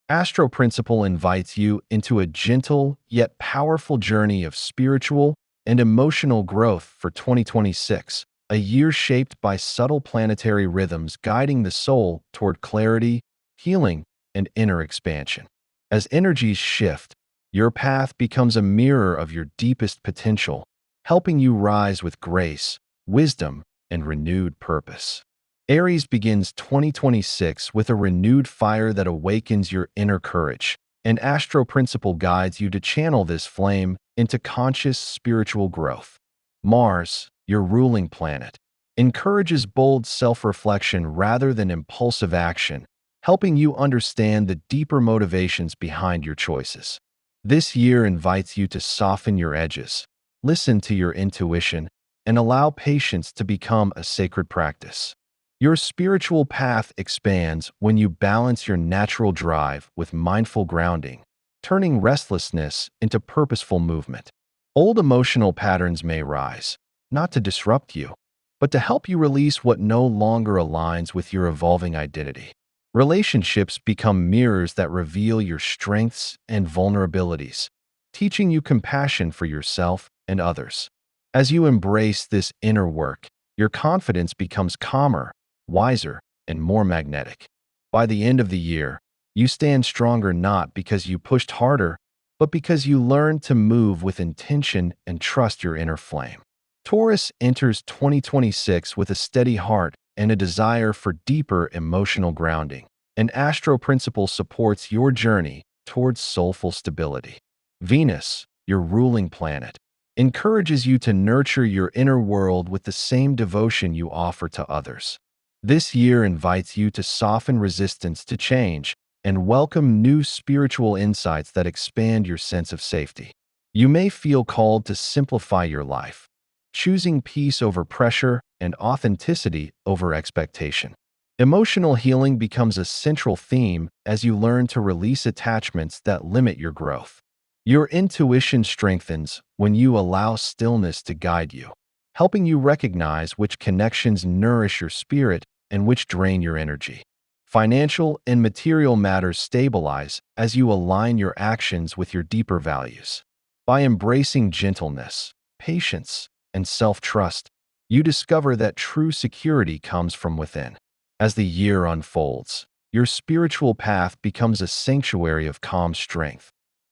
AstroPrinciple invites you into a gentle yet powerful journey of spiritual and emotional growth for 2026, a year shaped by subtle planetary rhythms guiding the soul toward clarity, healing, and inner expansion. As energies shift, your path becomes a mirror of your deepest potential, helping you rise with grace, wisdom, and renewed purpose. Aries begins 2026 with a renewed fire that awakens your inner courage, and Astro Principle guides you to channel this flame into conscious spiritual growth. Mars, your ruling planet, encourages bold self-reflection rather than impulsive action, helping you understand the deeper motivations behind your choices. This year invites you to soften your edges, listen to your intuition, and allow patience to become a sacred practice. Your spiritual path expands when you balance your natural drive with mindful grounding, turning restlessness into purposeful movement. Old emotional patterns may rise, not to disrupt you, but to help you release what no longer aligns with your evolving identity. Relationships become mirrors that reveal your strengths and vulnerabilities, teaching you compassion for yourself and others. As you embrace this inner work, your confidence becomes calmer, wiser, and more magnetic. By the end of the year, you stand stronger not because you pushed harder, but because you learned to move with intention and trust your inner flame. Taurus enters 2026 with a steady heart and a desire for deeper emotional grounding, and Astro Principle supports your journey towards soulful stability. Venus, your ruling planet, encourages you to nurture your inner world with the same devotion you offer to others. This year invites you to soften resistance to change and welcome new spiritual insights that expand your sense of safety. You may feel called to simplify your life, choosing peace over pressure and authenticity over expectation. Emotional healing becomes a central theme as you learn to release attachments that limit your growth. Your intuition strengthens when you allow stillness to guide you, helping you recognize which connections nourish your spirit and which drain your energy. Financial and material matters stabilize as you align your actions with your deeper values. By embracing gentleness, patience, and self-trust, you discover that true security comes from within. As the year unfolds, your spiritual path becomes a sanctuary of calm strength,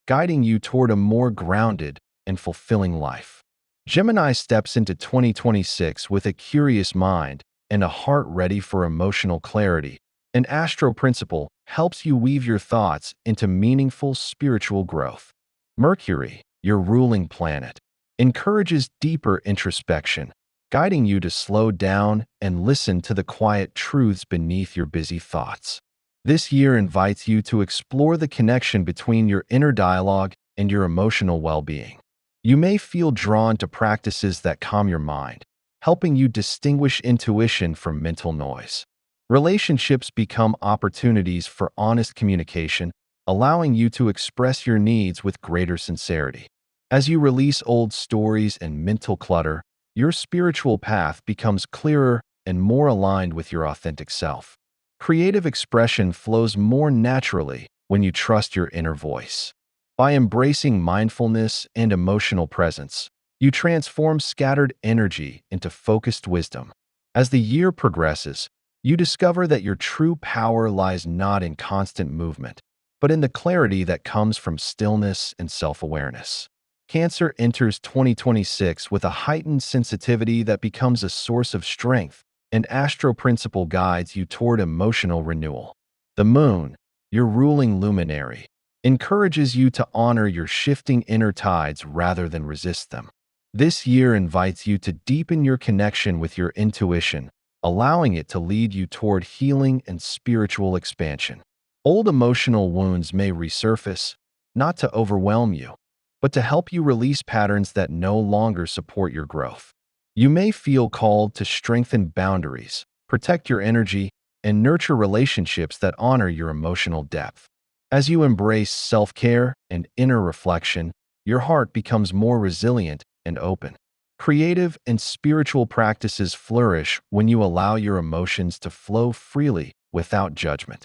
guiding you toward a more grounded and fulfilling life. Gemini steps into 2026 with a curious mind and a heart ready for emotional clarity, and Astro Principle helps you weave your thoughts into meaningful spiritual growth. Mercury, your ruling planet, encourages deeper introspection, guiding you to slow down and listen to the quiet truths beneath your busy thoughts. This year invites you to explore the connection between your inner dialogue and your emotional well-being. You may feel drawn to practices that calm your mind, helping you distinguish intuition from mental noise. Relationships become opportunities for honest communication, allowing you to express your needs with greater sincerity. As you release old stories and mental clutter, your spiritual path becomes clearer and more aligned with your authentic self. Creative expression flows more naturally when you trust your inner voice. By embracing mindfulness and emotional presence, you transform scattered energy into focused wisdom. As the year progresses, you discover that your true power lies not in constant movement, but in the clarity that comes from stillness and self-awareness. Cancer enters 2026 with a heightened sensitivity that becomes a source of strength, and Astro Principle guides you toward emotional renewal. The moon, your ruling luminary, encourages you to honor your shifting inner tides rather than resist them. This year invites you to deepen your connection with your intuition, allowing it to lead you toward healing and spiritual expansion. Old emotional wounds may resurface, not to overwhelm you, but to help you release patterns that no longer support your growth. You may feel called to strengthen boundaries, protect your energy, and nurture relationships that honor your emotional depth. As you embrace self-care and inner reflection, your heart becomes more resilient and open. Creative and spiritual practices flourish when you allow your emotions to flow freely without judgment.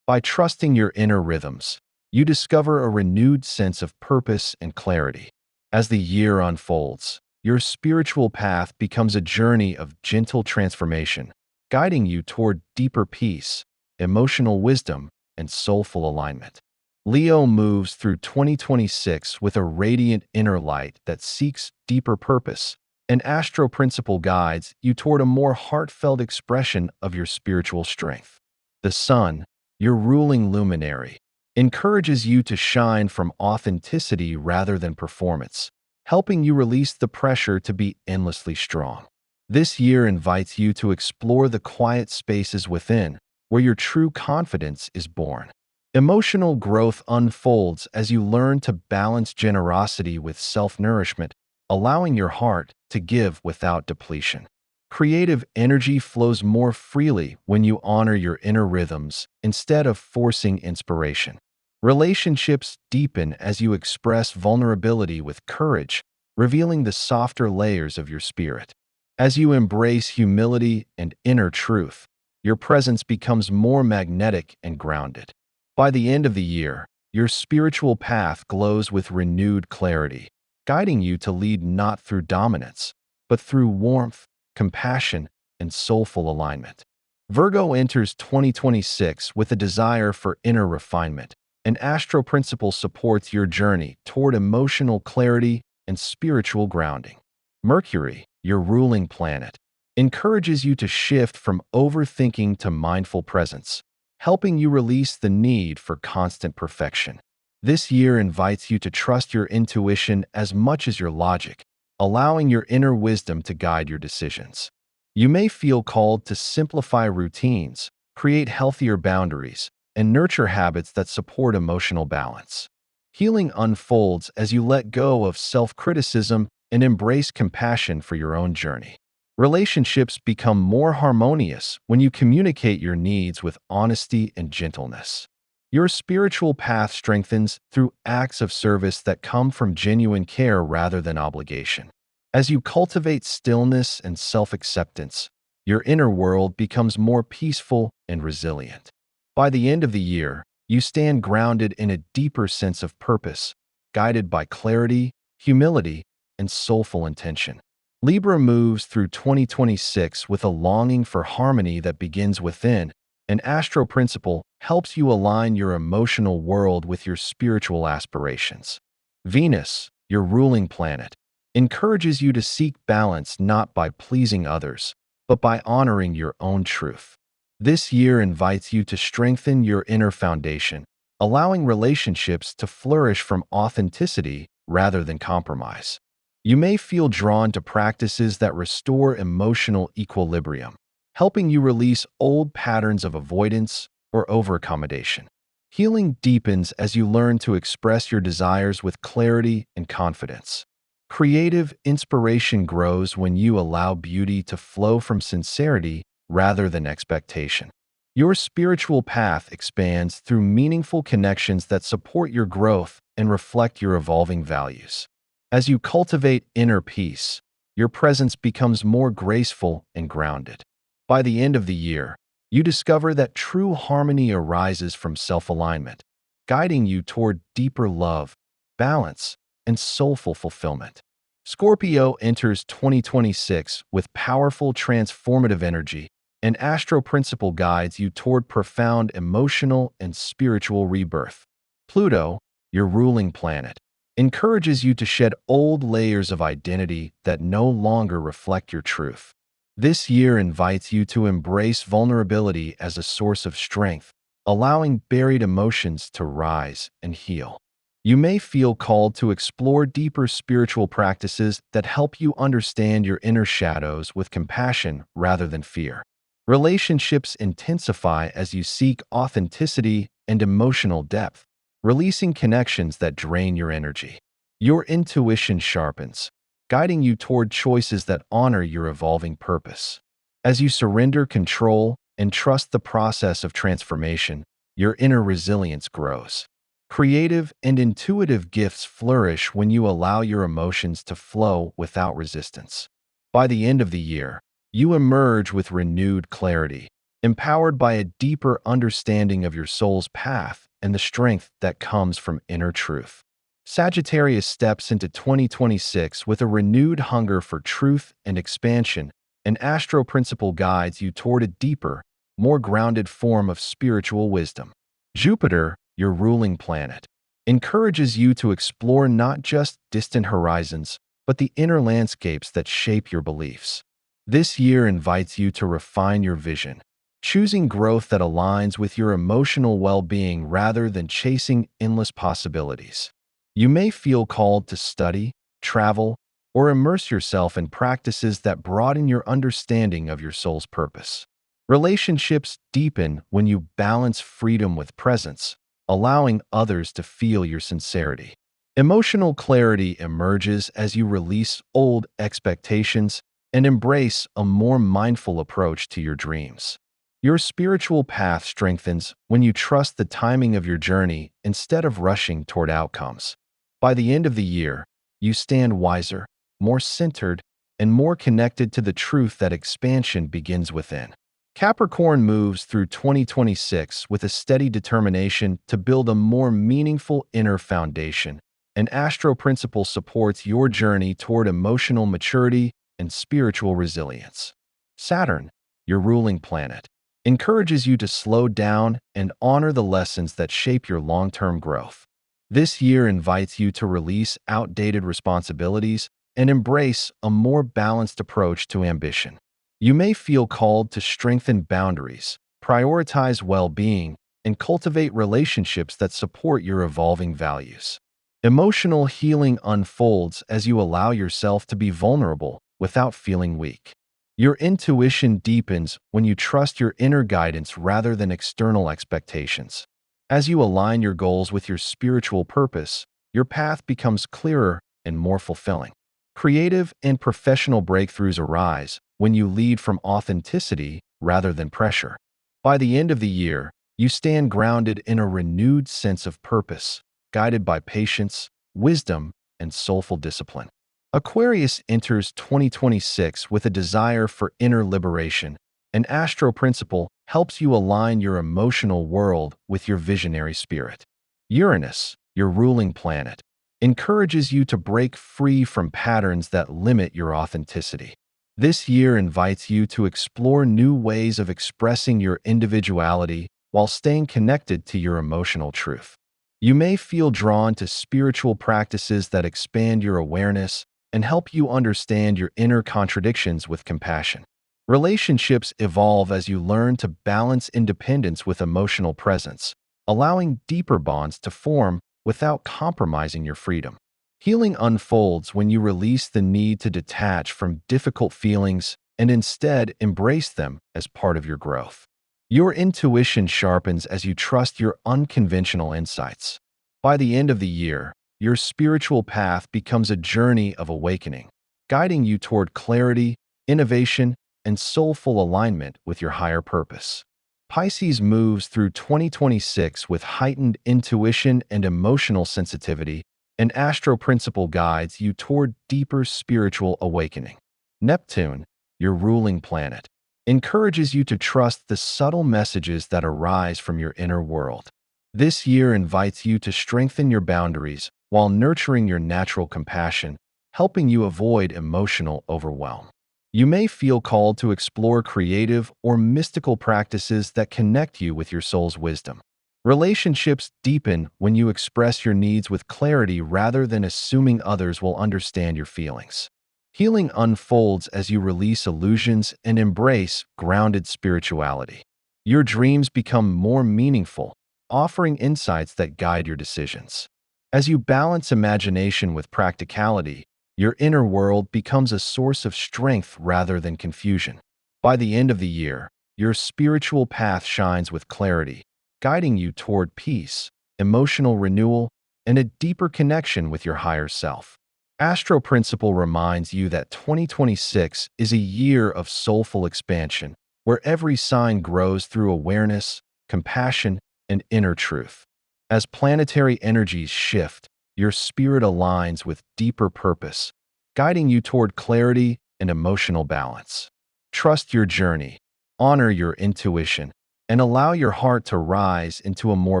By trusting your inner rhythms, you discover a renewed sense of purpose and clarity. As the year unfolds, your spiritual path becomes a journey of gentle transformation, guiding you toward deeper peace, emotional wisdom, and soulful alignment. Leo moves through 2026 with a radiant inner light that seeks deeper purpose, and AstroPrinciple guides you toward a more heartfelt expression of your spiritual strength. The sun, your ruling luminary, encourages you to shine from authenticity rather than performance, helping you release the pressure to be endlessly strong. This year invites you to explore the quiet spaces within, where your true confidence is born. Emotional growth unfolds as you learn to balance generosity with self-nourishment, allowing your heart to give without depletion. Creative energy flows more freely when you honor your inner rhythms instead of forcing inspiration. Relationships deepen as you express vulnerability with courage, revealing the softer layers of your spirit. As you embrace humility and inner truth, your presence becomes more magnetic and grounded. By the end of the year, your spiritual path glows with renewed clarity, guiding you to lead not through dominance, but through warmth, compassion, and soulful alignment. Virgo enters 2026 with a desire for inner refinement, and AstroPrinciple supports your journey toward emotional clarity and spiritual grounding. Mercury, your ruling planet, encourages you to shift from overthinking to mindful presence, helping you release the need for constant perfection. This year invites you to trust your intuition as much as your logic, allowing your inner wisdom to guide your decisions. You may feel called to simplify routines, create healthier boundaries, and nurture habits that support emotional balance. Healing unfolds as you let go of self-criticism and embrace compassion for your own journey. Relationships become more harmonious when you communicate your needs with honesty and gentleness. Your spiritual path strengthens through acts of service that come from genuine care rather than obligation. As you cultivate stillness and self-acceptance, your inner world becomes more peaceful and resilient. By the end of the year, you stand grounded in a deeper sense of purpose, guided by clarity, humility, and soulful intention. Libra moves through 2026 with a longing for harmony that begins within, and AstroPrinciple helps you align your emotional world with your spiritual aspirations. Venus, your ruling planet, encourages you to seek balance not by pleasing others, but by honoring your own truth. This year invites you to strengthen your inner foundation, allowing relationships to flourish from authenticity rather than compromise. You may feel drawn to practices that restore emotional equilibrium, helping you release old patterns of avoidance or overaccommodation. Healing deepens as you learn to express your desires with clarity and confidence. Creative inspiration grows when you allow beauty to flow from sincerity rather than expectation. Your spiritual path expands through meaningful connections that support your growth and reflect your evolving values. As you cultivate inner peace, your presence becomes more graceful and grounded. By the end of the year, you discover that true harmony arises from self-alignment, guiding you toward deeper love, balance, and soulful fulfillment. Scorpio enters 2026 with powerful transformative energy, and AstroPrinciple guides you toward profound emotional and spiritual rebirth. Pluto, your ruling planet, encourages you to shed old layers of identity that no longer reflect your truth. This year invites you to embrace vulnerability as a source of strength, allowing buried emotions to rise and heal. You may feel called to explore deeper spiritual practices that help you understand your inner shadows with compassion rather than fear. Relationships intensify as you seek authenticity and emotional depth, releasing connections that drain your energy. Your intuition sharpens, guiding you toward choices that honor your evolving purpose. As you surrender control and trust the process of transformation, your inner resilience grows. Creative and intuitive gifts flourish when you allow your emotions to flow without resistance. By the end of the year, you emerge with renewed clarity, empowered by a deeper understanding of your soul's path and the strength that comes from inner truth. Sagittarius steps into 2026 with a renewed hunger for truth and expansion, and AstroPrinciple guides you toward a deeper, more grounded form of spiritual wisdom. Jupiter, your ruling planet, encourages you to explore not just distant horizons, but the inner landscapes that shape your beliefs. This year invites you to refine your vision, choosing growth that aligns with your emotional well-being rather than chasing endless possibilities. You may feel called to study, travel, or immerse yourself in practices that broaden your understanding of your soul's purpose. Relationships deepen when you balance freedom with presence, allowing others to feel your sincerity. Emotional clarity emerges as you release old expectations and embrace a more mindful approach to your dreams. Your spiritual path strengthens when you trust the timing of your journey instead of rushing toward outcomes. By the end of the year, you stand wiser, more centered, and more connected to the truth that expansion begins within. Capricorn moves through 2026 with a steady determination to build a more meaningful inner foundation, and AstroPrinciple supports your journey toward emotional maturity and spiritual resilience. Saturn, your ruling planet, encourages you to slow down and honor the lessons that shape your long-term growth. This year invites you to release outdated responsibilities and embrace a more balanced approach to ambition. You may feel called to strengthen boundaries, prioritize well-being, and cultivate relationships that support your evolving values. Emotional healing unfolds as you allow yourself to be vulnerable without feeling weak. Your intuition deepens when you trust your inner guidance rather than external expectations. As you align your goals with your spiritual purpose, your path becomes clearer and more fulfilling. Creative and professional breakthroughs arise when you lead from authenticity rather than pressure. By the end of the year, you stand grounded in a renewed sense of purpose, guided by patience, wisdom, and soulful discipline. Aquarius enters 2026 with a desire for inner liberation, and AstroPrinciple helps you align your emotional world with your visionary spirit. Uranus, your ruling planet, encourages you to break free from patterns that limit your authenticity. This year invites you to explore new ways of expressing your individuality while staying connected to your emotional truth. You may feel drawn to spiritual practices that expand your awareness and help you understand your inner contradictions with compassion. Relationships evolve as you learn to balance independence with emotional presence, allowing deeper bonds to form without compromising your freedom. Healing unfolds when you release the need to detach from difficult feelings and instead embrace them as part of your growth. Your intuition sharpens as you trust your unconventional insights. By the end of the year, your spiritual path becomes a journey of awakening, guiding you toward clarity, innovation, and soulful alignment with your higher purpose. Pisces moves through 2026 with heightened intuition and emotional sensitivity, and AstroPrinciple guides you toward deeper spiritual awakening. Neptune, your ruling planet, encourages you to trust the subtle messages that arise from your inner world. This year invites you to strengthen your boundaries while nurturing your natural compassion, helping you avoid emotional overwhelm. You may feel called to explore creative or mystical practices that connect you with your soul's wisdom. Relationships deepen when you express your needs with clarity rather than assuming others will understand your feelings. Healing unfolds as you release illusions and embrace grounded spirituality. Your dreams become more meaningful, offering insights that guide your decisions. As you balance imagination with practicality, your inner world becomes a source of strength rather than confusion. By the end of the year, your spiritual path shines with clarity, guiding you toward peace, emotional renewal, and a deeper connection with your higher self. AstroPrinciple reminds you that 2026 is a year of soulful expansion, where every sign grows through awareness, compassion, and inner truth. As planetary energies shift, your spirit aligns with deeper purpose, guiding you toward clarity and emotional balance. Trust your journey, honor your intuition, and allow your heart to rise into a more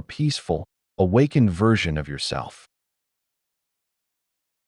peaceful, awakened version of yourself.